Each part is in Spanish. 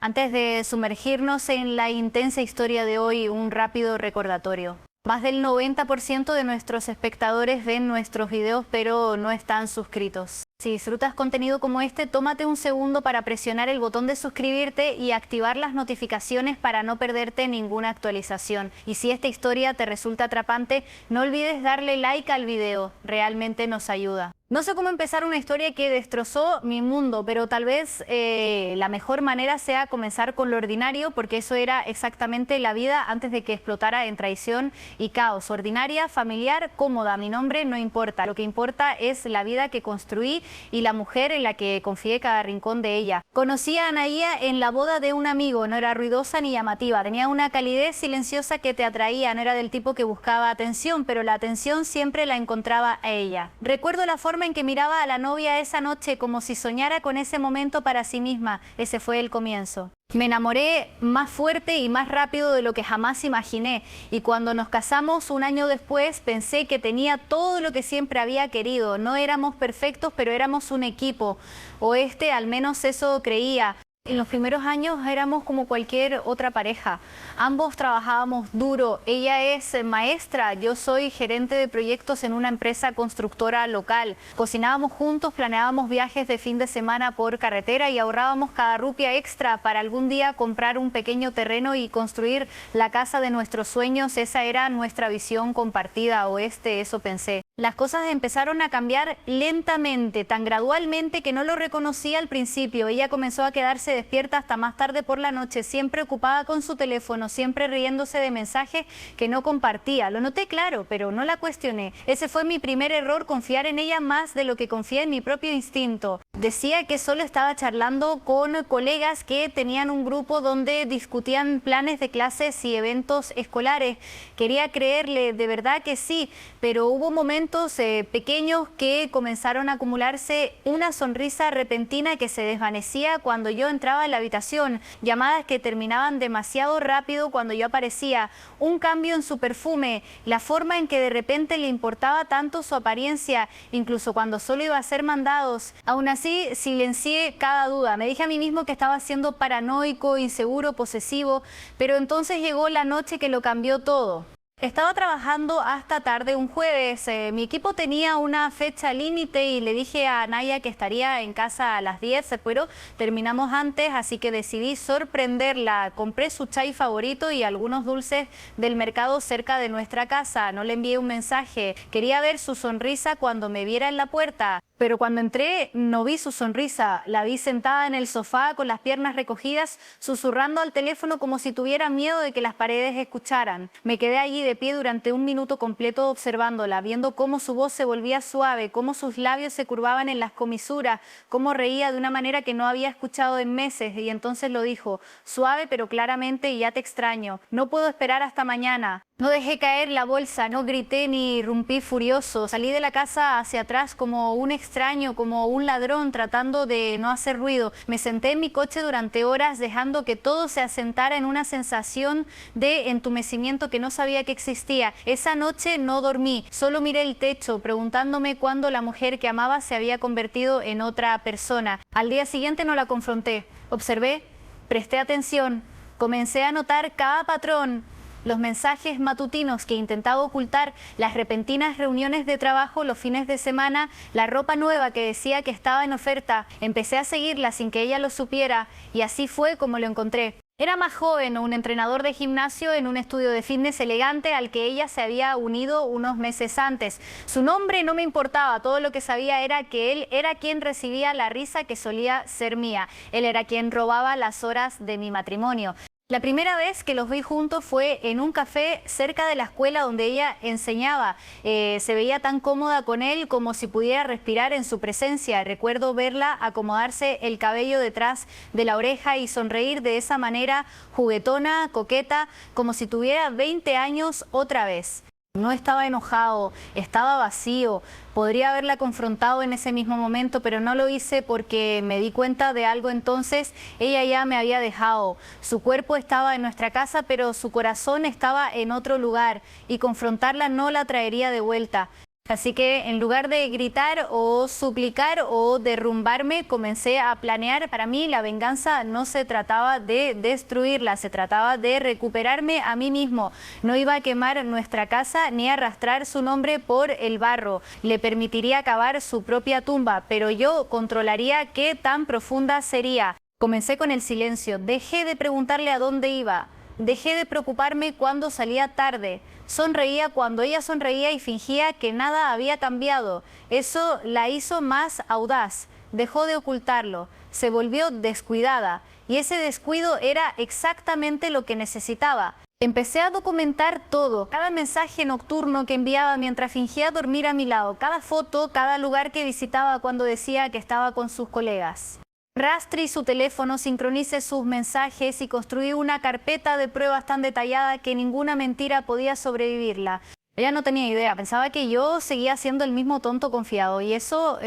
Antes de sumergirnos en la intensa historia de hoy, un rápido recordatorio. Más del 90% de nuestros espectadores ven nuestros videos, pero no están suscritos. Si disfrutas contenido como este, tómate un segundo para presionar el botón de suscribirte y activar las notificaciones para no perderte ninguna actualización. Y si esta historia te resulta atrapante, no olvides darle like al video, realmente nos ayuda. No sé cómo empezar una historia que destrozó mi mundo, pero tal vez la mejor manera sea comenzar con lo ordinario, porque eso era exactamente la vida antes de que explotara en traición y caos. Ordinaria, familiar, cómoda, mi nombre no importa. Lo que importa es la vida que construí y la mujer en la que confié cada rincón de ella. Conocí a Anaía en la boda de un amigo, no era ruidosa ni llamativa, tenía una calidez silenciosa que te atraía, no era del tipo que buscaba atención, pero la atención siempre la encontraba a ella. Recuerdo la forma en que miraba a la novia esa noche como si soñara con ese momento para sí misma. Ese fue el comienzo. Me enamoré más fuerte y más rápido de lo que jamás imaginé, y cuando nos casamos un año después pensé que tenía todo lo que siempre había querido. No éramos perfectos, pero éramos un equipo, o al menos eso creía. En los primeros años éramos como cualquier otra pareja. Ambos trabajábamos duro. Ella es maestra, yo soy gerente de proyectos en una empresa constructora local. Cocinábamos juntos, planeábamos viajes de fin de semana por carretera y ahorrábamos cada rupia extra para algún día comprar un pequeño terreno y construir la casa de nuestros sueños. Esa era nuestra visión compartida, o eso pensé. Las cosas empezaron a cambiar lentamente, tan gradualmente que no lo reconocí al principio. Ella comenzó a quedarse despierta hasta más tarde por la noche, siempre ocupada con su teléfono, siempre riéndose de mensajes que no compartía. Lo noté claro, pero no la cuestioné. Ese fue mi primer error, confiar en ella más de lo que confié en mi propio instinto. Decía que solo estaba charlando con colegas que tenían un grupo donde discutían planes de clases y eventos escolares. Quería creerle, de verdad que sí, pero hubo momentos pequeños que comenzaron a acumularse, una sonrisa repentina que se desvanecía cuando yo entraba en la habitación, llamadas que terminaban demasiado rápido cuando yo aparecía, un cambio en su perfume, la forma en que de repente le importaba tanto su apariencia, incluso cuando solo iba a hacer mandados. Aún así, silencié cada duda. Me dije a mí mismo que estaba siendo paranoico, inseguro, posesivo, pero entonces llegó la noche que lo cambió todo. Estaba trabajando hasta tarde un jueves. Mi equipo tenía una fecha límite y le dije a Naya que estaría en casa a las 10, pero terminamos antes, así que decidí sorprenderla. Compré su chai favorito y algunos dulces del mercado cerca de nuestra casa. No le envié un mensaje. Quería ver su sonrisa cuando me viera en la puerta. Pero cuando entré no vi su sonrisa, la vi sentada en el sofá con las piernas recogidas, susurrando al teléfono como si tuviera miedo de que las paredes escucharan. Me quedé allí de pie durante un minuto completo observándola, viendo cómo su voz se volvía suave, cómo sus labios se curvaban en las comisuras, cómo reía de una manera que no había escuchado en meses, y entonces lo dijo, suave pero claramente: ya te extraño, no puedo esperar hasta mañana. No dejé caer la bolsa, no grité ni irrumpí furioso. Salí de la casa hacia atrás como un extraño, como un ladrón, tratando de no hacer ruido. Me senté en mi coche durante horas, dejando que todo se asentara en una sensación de entumecimiento que no sabía que existía. Esa noche no dormí, solo miré el techo, preguntándome cuándo la mujer que amaba se había convertido en otra persona. Al día siguiente no la confronté. Observé, presté atención, comencé a notar cada patrón. Los mensajes matutinos que intentaba ocultar, las repentinas reuniones de trabajo los fines de semana, la ropa nueva que decía que estaba en oferta. Empecé a seguirla sin que ella lo supiera, y así fue como lo encontré. Era más joven, un entrenador de gimnasio en un estudio de fitness elegante al que ella se había unido unos meses antes. Su nombre no me importaba, todo lo que sabía era que él era quien recibía la risa que solía ser mía. Él era quien robaba las horas de mi matrimonio. La primera vez que los vi juntos fue en un café cerca de la escuela donde ella enseñaba. Se veía tan cómoda con él como si pudiera respirar en su presencia. Recuerdo verla acomodarse el cabello detrás de la oreja y sonreír de esa manera juguetona, coqueta, como si tuviera 20 años otra vez. No estaba enojado, estaba vacío. Podría haberla confrontado en ese mismo momento, pero no lo hice porque me di cuenta de algo entonces. Ella ya me había dejado. Su cuerpo estaba en nuestra casa, pero su corazón estaba en otro lugar, y confrontarla no la traería de vuelta. Así que en lugar de gritar o suplicar o derrumbarme, comencé a planear. Para mí la venganza no se trataba de destruirla, se trataba de recuperarme a mí mismo. No iba a quemar nuestra casa ni a arrastrar su nombre por el barro. Le permitiría cavar su propia tumba, pero yo controlaría qué tan profunda sería. Comencé con el silencio, dejé de preguntarle a dónde iba. Dejé de preocuparme cuando salía tarde. Sonreía cuando ella sonreía y fingía que nada había cambiado. Eso la hizo más audaz. Dejó de ocultarlo. Se volvió descuidada. Y ese descuido era exactamente lo que necesitaba. Empecé a documentar todo, cada mensaje nocturno que enviaba mientras fingía dormir a mi lado, cada foto, cada lugar que visitaba cuando decía que estaba con sus colegas. Rastreé su teléfono, sincronicé sus mensajes y construí una carpeta de pruebas tan detallada que ninguna mentira podía sobrevivirla. Ella no tenía idea, pensaba que yo seguía siendo el mismo tonto confiado y eso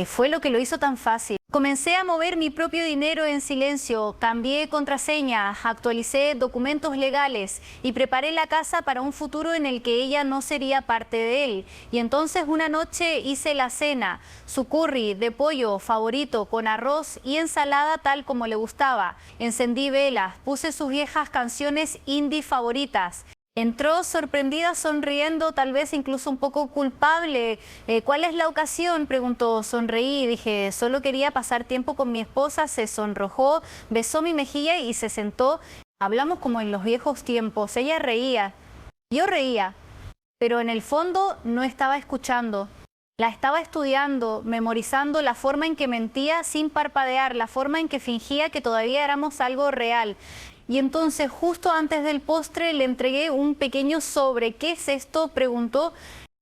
fue lo que lo hizo tan fácil. Comencé a mover mi propio dinero en silencio, cambié contraseñas, actualicé documentos legales y preparé la casa para un futuro en el que ella no sería parte de él. Y entonces una noche hice la cena, su curry de pollo favorito con arroz y ensalada tal como le gustaba. Encendí velas, puse sus viejas canciones indie favoritas. Entró sorprendida, sonriendo, tal vez incluso un poco culpable. ¿Cuál es la ocasión?, preguntó. Sonreí y dije, solo quería pasar tiempo con mi esposa. Se sonrojó, besó mi mejilla y se sentó. Hablamos como en los viejos tiempos. Ella reía, yo reía, pero en el fondo no estaba escuchando. La estaba estudiando, memorizando la forma en que mentía sin parpadear, la forma en que fingía que todavía éramos algo real. Y entonces, justo antes del postre, le entregué un pequeño sobre. ¿Qué es esto?, preguntó.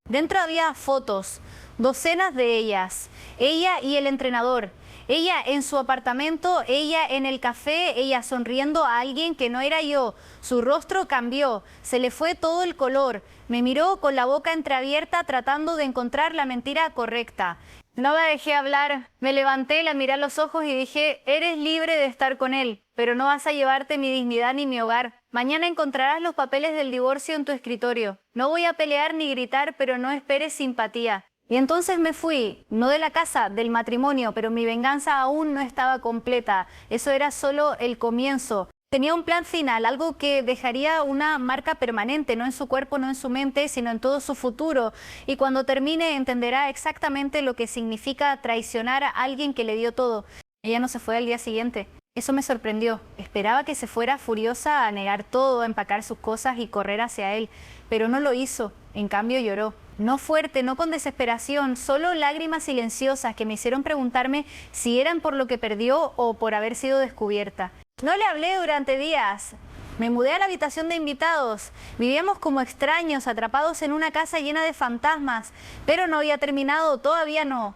Dentro había fotos, docenas de ellas. Ella y el entrenador. Ella en su apartamento, ella en el café, ella sonriendo a alguien que no era yo. Su rostro cambió, se le fue todo el color. Me miró con la boca entreabierta tratando de encontrar la mentira correcta. No la dejé hablar. Me levanté, la miré a los ojos y dije, eres libre de estar con él, pero no vas a llevarte mi dignidad ni mi hogar. Mañana encontrarás los papeles del divorcio en tu escritorio. No voy a pelear ni gritar, pero no esperes simpatía. Y entonces me fui, no de la casa, del matrimonio, pero mi venganza aún no estaba completa. Eso era solo el comienzo. Tenía un plan final, algo que dejaría una marca permanente, no en su cuerpo, no en su mente, sino en todo su futuro. Y cuando termine entenderá exactamente lo que significa traicionar a alguien que le dio todo. Ella no se fue al día siguiente. Eso me sorprendió. Esperaba que se fuera furiosa a negar todo, a empacar sus cosas y correr hacia él. Pero no lo hizo. En cambio lloró. No fuerte, no con desesperación, solo lágrimas silenciosas que me hicieron preguntarme si eran por lo que perdió o por haber sido descubierta. No le hablé durante días. Me mudé a la habitación de invitados. Vivíamos como extraños, atrapados en una casa llena de fantasmas. Pero no había terminado, todavía no.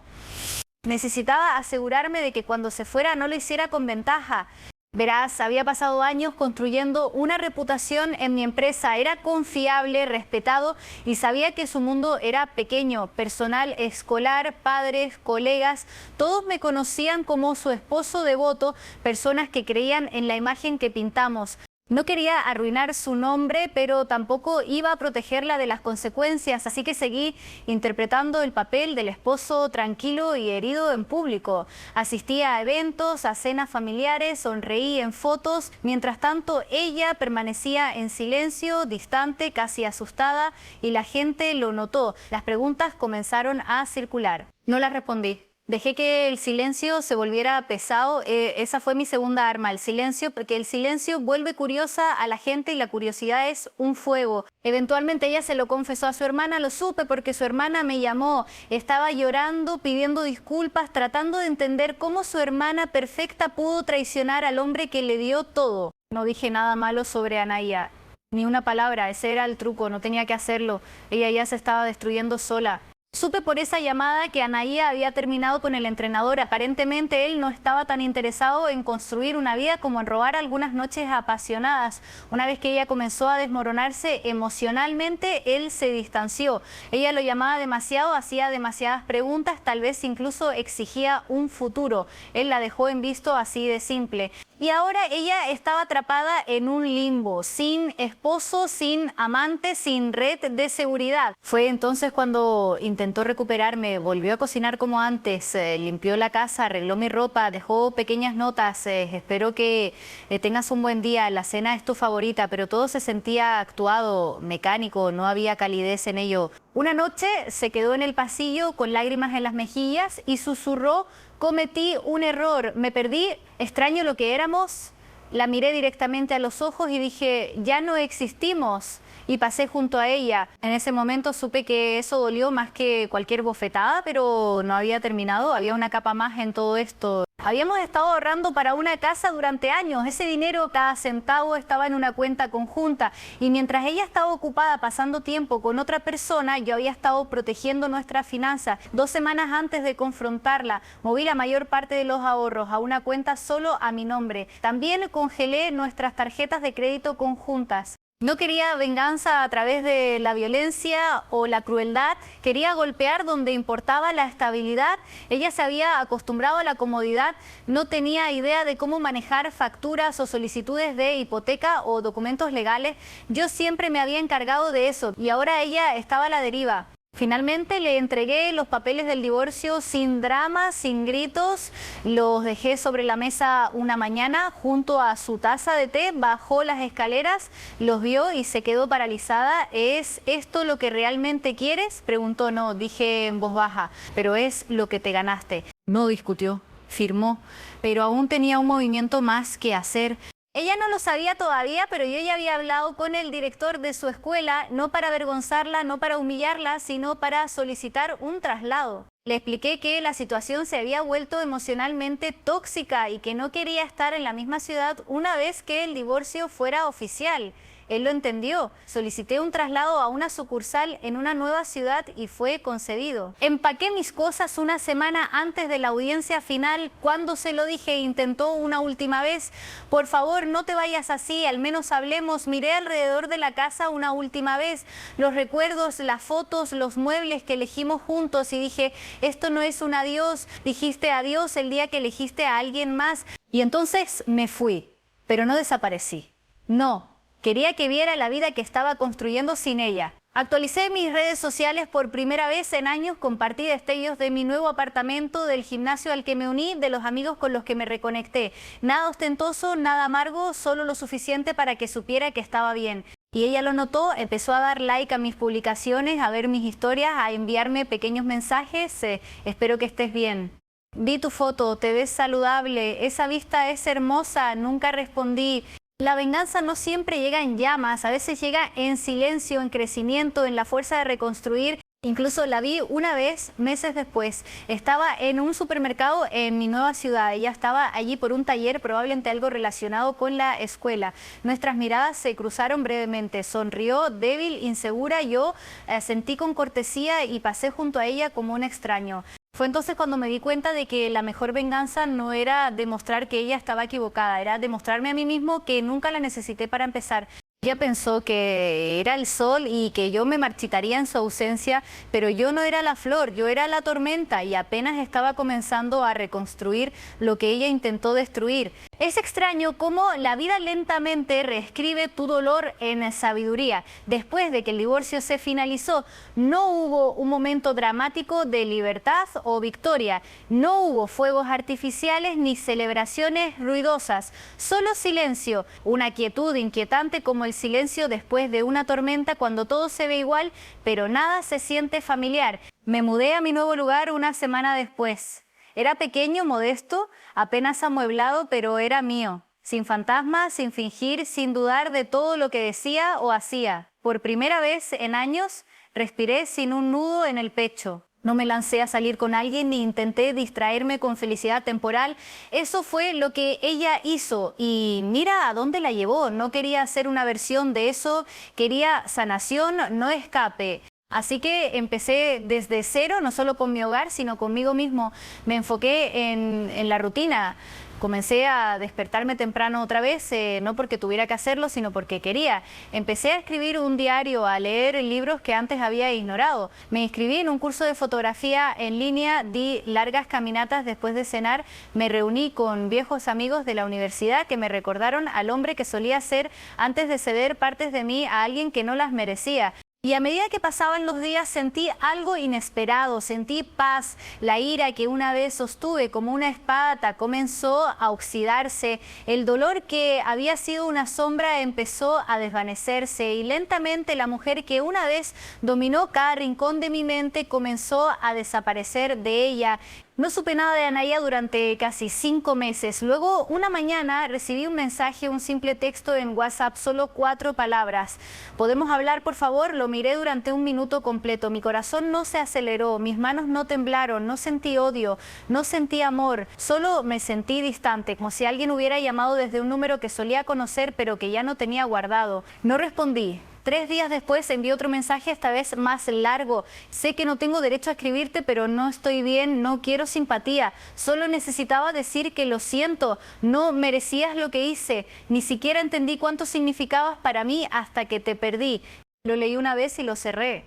Necesitaba asegurarme de que cuando se fuera no lo hiciera con ventaja. Verás, había pasado años construyendo una reputación en mi empresa. Era confiable, respetado y sabía que su mundo era pequeño. Personal, escolar, padres, colegas, todos me conocían como su esposo devoto, personas que creían en la imagen que pintamos. No quería arruinar su nombre, pero tampoco iba a protegerla de las consecuencias, así que seguí interpretando el papel del esposo tranquilo y herido en público. Asistía a eventos, a cenas familiares, sonreí en fotos. Mientras tanto, ella permanecía en silencio, distante, casi asustada, y la gente lo notó. Las preguntas comenzaron a circular. No las respondí. Dejé que el silencio se volviera pesado. Esa fue mi segunda arma, el silencio, porque el silencio vuelve curiosa a la gente y la curiosidad es un fuego. Eventualmente ella se lo confesó a su hermana, lo supe porque su hermana me llamó. Estaba llorando, pidiendo disculpas, tratando de entender cómo su hermana perfecta pudo traicionar al hombre que le dio todo. No dije nada malo sobre Anaya, ni una palabra, ese era el truco, no tenía que hacerlo. Ella ya se estaba destruyendo sola. Supe por esa llamada que Anaya había terminado con el entrenador. Aparentemente él no estaba tan interesado en construir una vida como en robar algunas noches apasionadas. Una vez que ella comenzó a desmoronarse emocionalmente, él se distanció. Ella lo llamaba demasiado, hacía demasiadas preguntas, tal vez incluso exigía un futuro. Él la dejó en visto así de simple. y ahora ella estaba atrapada en un limbo, sin esposo, sin amante, sin red de seguridad. Fue entonces cuando intentó recuperarme, volvió a cocinar como antes, limpió la casa, arregló mi ropa, dejó pequeñas notas, espero que tengas un buen día, la cena es tu favorita, pero todo se sentía actuado, mecánico, no había calidez en ello. Una noche se quedó en el pasillo con lágrimas en las mejillas y susurró: cometí un error, me perdí, extraño lo que éramos. La miré directamente a los ojos y dije: ya no existimos. Y pasé junto a ella. En ese momento supe que eso dolió más que cualquier bofetada, pero no había terminado, había una capa más en todo esto. Habíamos estado ahorrando para una casa durante años, ese dinero, cada centavo estaba en una cuenta conjunta y mientras ella estaba ocupada pasando tiempo con otra persona, yo había estado protegiendo nuestras finanzas. 2 semanas antes de confrontarla, moví la mayor parte de los ahorros a una cuenta solo a mi nombre. También congelé nuestras tarjetas de crédito conjuntas. No quería venganza a través de la violencia o la crueldad, quería golpear donde importaba la estabilidad. Ella se había acostumbrado a la comodidad, no tenía idea de cómo manejar facturas o solicitudes de hipoteca o documentos legales. Yo siempre me había encargado de eso y ahora ella estaba a la deriva. Finalmente le entregué los papeles del divorcio sin drama, sin gritos, los dejé sobre la mesa una mañana junto a su taza de té, bajó las escaleras, los vio y se quedó paralizada. ¿Es esto lo que realmente quieres?, preguntó. No, dije en voz baja, pero es lo que te ganaste. No discutió, firmó, pero aún tenía un movimiento más que hacer. Ella no lo sabía todavía, pero yo ya había hablado con el director de su escuela, no para avergonzarla, no para humillarla, sino para solicitar un traslado. Le expliqué que la situación se había vuelto emocionalmente tóxica y que no quería estar en la misma ciudad una vez que el divorcio fuera oficial. Él lo entendió. Solicité un traslado a una sucursal en una nueva ciudad y fue concedido. Empaqué mis cosas una semana antes de la audiencia final. Cuando se lo dije, intentó una última vez: por favor, no te vayas así, al menos hablemos. Miré alrededor de la casa una última vez, los recuerdos, las fotos, los muebles que elegimos juntos y dije: esto no es un adiós. Dijiste adiós el día que elegiste a alguien más. Y entonces me fui, pero no desaparecí. No. Quería que viera la vida que estaba construyendo sin ella. Actualicé mis redes sociales por primera vez en años, compartí destellos de mi nuevo apartamento, del gimnasio al que me uní, de los amigos con los que me reconecté. Nada ostentoso, nada amargo, solo lo suficiente para que supiera que estaba bien. Y ella lo notó, empezó a dar like a mis publicaciones, a ver mis historias, a enviarme pequeños mensajes. Espero que estés bien. Vi tu foto, te ves saludable, esa vista es hermosa, nunca respondí. La venganza no siempre llega en llamas, a veces llega en silencio, en crecimiento, en la fuerza de reconstruir. Incluso la vi una vez, meses después. Estaba en un supermercado en mi nueva ciudad. Ella estaba allí por un taller, probablemente algo relacionado con la escuela. Nuestras miradas se cruzaron brevemente. Sonrió, débil, insegura. Yo sentí con cortesía y pasé junto a ella como un extraño. Fue entonces cuando me di cuenta de que la mejor venganza no era demostrar que ella estaba equivocada, era demostrarme a mí mismo que nunca la necesité para empezar. Ella pensó que era el sol y que yo me marchitaría en su ausencia, pero yo no era la flor, yo era la tormenta y apenas estaba comenzando a reconstruir lo que ella intentó destruir. Es extraño cómo la vida lentamente reescribe tu dolor en sabiduría. Después de que el divorcio se finalizó, no hubo un momento dramático de libertad o victoria. No hubo fuegos artificiales ni celebraciones ruidosas. Solo silencio, una quietud inquietante como el silencio después de una tormenta cuando todo se ve igual, pero nada se siente familiar. Me mudé a mi nuevo lugar una semana después. Era pequeño, modesto, apenas amueblado, pero era mío. Sin fantasmas, sin fingir, sin dudar de todo lo que decía o hacía. Por primera vez en años, respiré sin un nudo en el pecho. No me lancé a salir con alguien ni intenté distraerme con felicidad temporal. Eso fue lo que ella hizo y mira a dónde la llevó. No quería hacer una versión de eso, quería sanación, no escape. Así que empecé desde cero, no solo con mi hogar, sino conmigo mismo. Me enfoqué en la rutina. Comencé a despertarme temprano otra vez, no porque tuviera que hacerlo, sino porque quería. Empecé a escribir un diario, a leer libros que antes había ignorado. Me inscribí en un curso de fotografía en línea, di largas caminatas después de cenar, me reuní con viejos amigos de la universidad que me recordaron al hombre que solía ser antes de ceder partes de mí a alguien que no las merecía. Y a medida que pasaban los días sentí algo inesperado, sentí paz. La ira que una vez sostuve como una espada comenzó a oxidarse. El dolor que había sido una sombra empezó a desvanecerse y lentamente la mujer que una vez dominó cada rincón de mi mente comenzó a desaparecer de ella. No supe nada de Anaya durante casi 5 meses. Luego, una mañana, recibí un mensaje, un simple texto en WhatsApp, solo 4 palabras. ¿Podemos hablar, por favor? Lo miré durante un minuto completo. Mi corazón no se aceleró, mis manos no temblaron, no sentí odio, no sentí amor. Solo me sentí distante, como si alguien hubiera llamado desde un número que solía conocer, pero que ya no tenía guardado. No respondí. 3 días después envié otro mensaje, esta vez más largo. Sé que no tengo derecho a escribirte, pero no estoy bien, no quiero simpatía. Solo necesitaba decir que lo siento, no merecías lo que hice. Ni siquiera entendí cuánto significabas para mí hasta que te perdí. Lo leí una vez y lo cerré.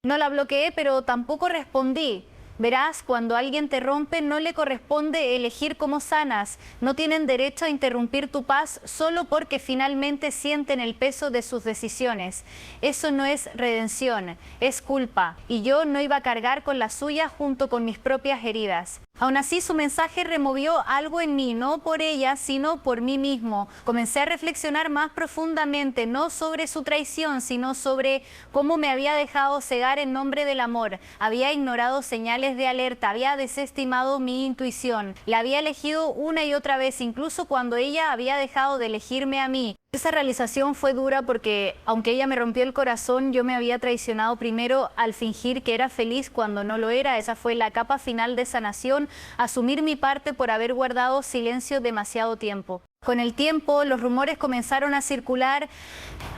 No la bloqueé, pero tampoco respondí. Verás, cuando alguien te rompe no le corresponde elegir cómo sanas. No tienen derecho a interrumpir tu paz solo porque finalmente sienten el peso de sus decisiones. Eso no es redención, es culpa. Y yo no iba a cargar con la suya junto con mis propias heridas. Aún así, su mensaje removió algo en mí, no por ella, sino por mí mismo. Comencé a reflexionar más profundamente, no sobre su traición, sino sobre cómo me había dejado cegar en nombre del amor. Había ignorado señales de alerta, había desestimado mi intuición. La había elegido una y otra vez, incluso cuando ella había dejado de elegirme a mí. Esa realización fue dura porque, aunque ella me rompió el corazón, yo me había traicionado primero al fingir que era feliz cuando no lo era. Esa fue la capa final de sanación, asumir mi parte por haber guardado silencio demasiado tiempo. Con el tiempo, los rumores comenzaron a circular.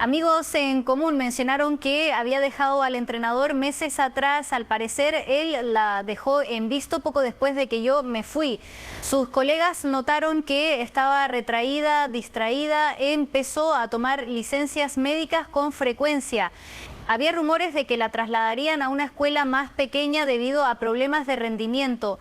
Amigos en común mencionaron que había dejado al entrenador meses atrás. Al parecer, él la dejó en visto poco después de que yo me fui. Sus colegas notaron que estaba retraída, distraída, empezó a tomar licencias médicas con frecuencia. Había rumores de que la trasladarían a una escuela más pequeña debido a problemas de rendimiento.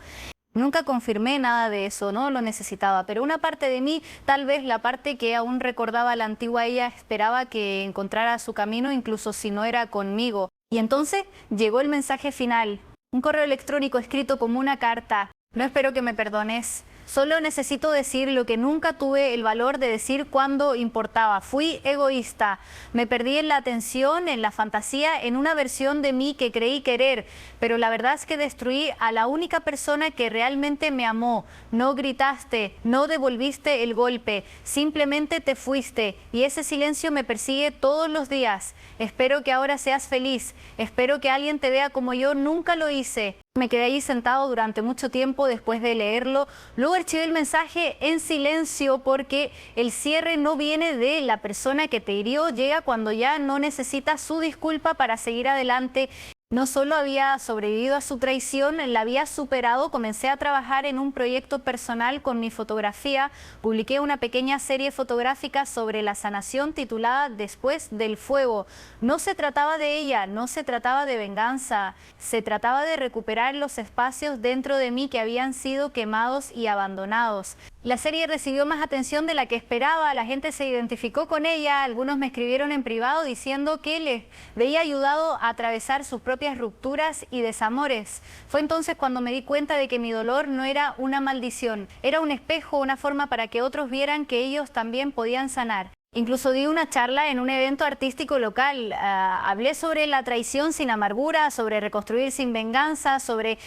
Nunca confirmé nada de eso, no lo necesitaba, pero una parte de mí, tal vez la parte que aún recordaba a la antigua ella, esperaba que encontrara su camino incluso si no era conmigo. Y entonces llegó el mensaje final, un correo electrónico escrito como una carta. No espero que me perdones. Solo necesito decir lo que nunca tuve el valor de decir cuando importaba. Fui egoísta. Me perdí en la atención, en la fantasía, en una versión de mí que creí querer. Pero la verdad es que destruí a la única persona que realmente me amó. No gritaste, no devolviste el golpe. Simplemente te fuiste. Y ese silencio me persigue todos los días. Espero que ahora seas feliz. Espero que alguien te vea como yo nunca lo hice. Me quedé allí sentado durante mucho tiempo después de leerlo. Luego archivé el mensaje en silencio porque el cierre no viene de la persona que te hirió, llega cuando ya no necesitas su disculpa para seguir adelante. No solo había sobrevivido a su traición, la había superado. Comencé a trabajar en un proyecto personal con mi fotografía. Publiqué una pequeña serie fotográfica sobre la sanación titulada Después del fuego. No se trataba de ella, no se trataba de venganza. Se trataba de recuperar los espacios dentro de mí que habían sido quemados y abandonados. La serie recibió más atención de la que esperaba, la gente se identificó con ella, algunos me escribieron en privado diciendo que les veía ayudado a atravesar sus propias rupturas y desamores. Fue entonces cuando me di cuenta de que mi dolor no era una maldición, era un espejo, una forma para que otros vieran que ellos también podían sanar. Incluso di una charla en un evento artístico local. Hablé sobre la traición sin amargura, sobre reconstruir sin venganza, sobre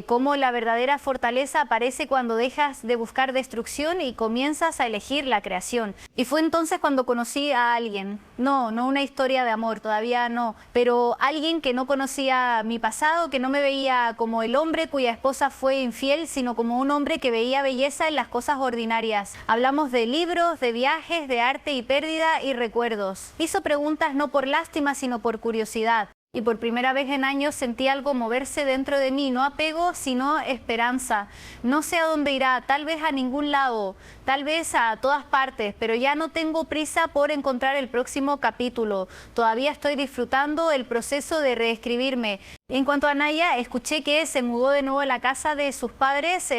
cómo la verdadera fortaleza aparece cuando dejas de buscar destrucción y comienzas a elegir la creación. Y fue entonces cuando conocí a alguien. No una historia de amor, todavía no, pero alguien que no conocía mi pasado, que no me veía como el hombre cuya esposa fue infiel, sino como un hombre que veía belleza en las cosas ordinarias. Hablamos de libros, de viajes, de arte y pérdida y recuerdos. Hizo preguntas no por lástima, sino por curiosidad. Y por primera vez en años sentí algo moverse dentro de mí, no apego, sino esperanza. No sé a dónde irá, tal vez a ningún lado, tal vez a todas partes, pero ya no tengo prisa por encontrar el próximo capítulo. Todavía estoy disfrutando el proceso de reescribirme. En cuanto a Naya, escuché que se mudó de nuevo a la casa de sus padres.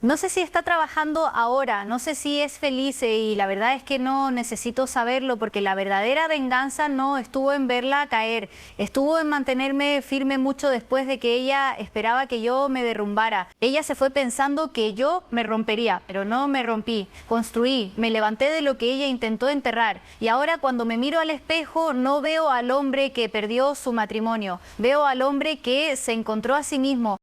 No sé si está trabajando ahora, no sé si es feliz y la verdad es que no necesito saberlo porque la verdadera venganza no estuvo en verla caer, estuvo en mantenerme firme mucho después de que ella esperaba que yo me derrumbara. Ella se fue pensando que yo me rompería, pero no me rompí, construí, me levanté de lo que ella intentó enterrar y ahora cuando me miro al espejo no veo al hombre que perdió su matrimonio, veo al hombre que se encontró a sí mismo.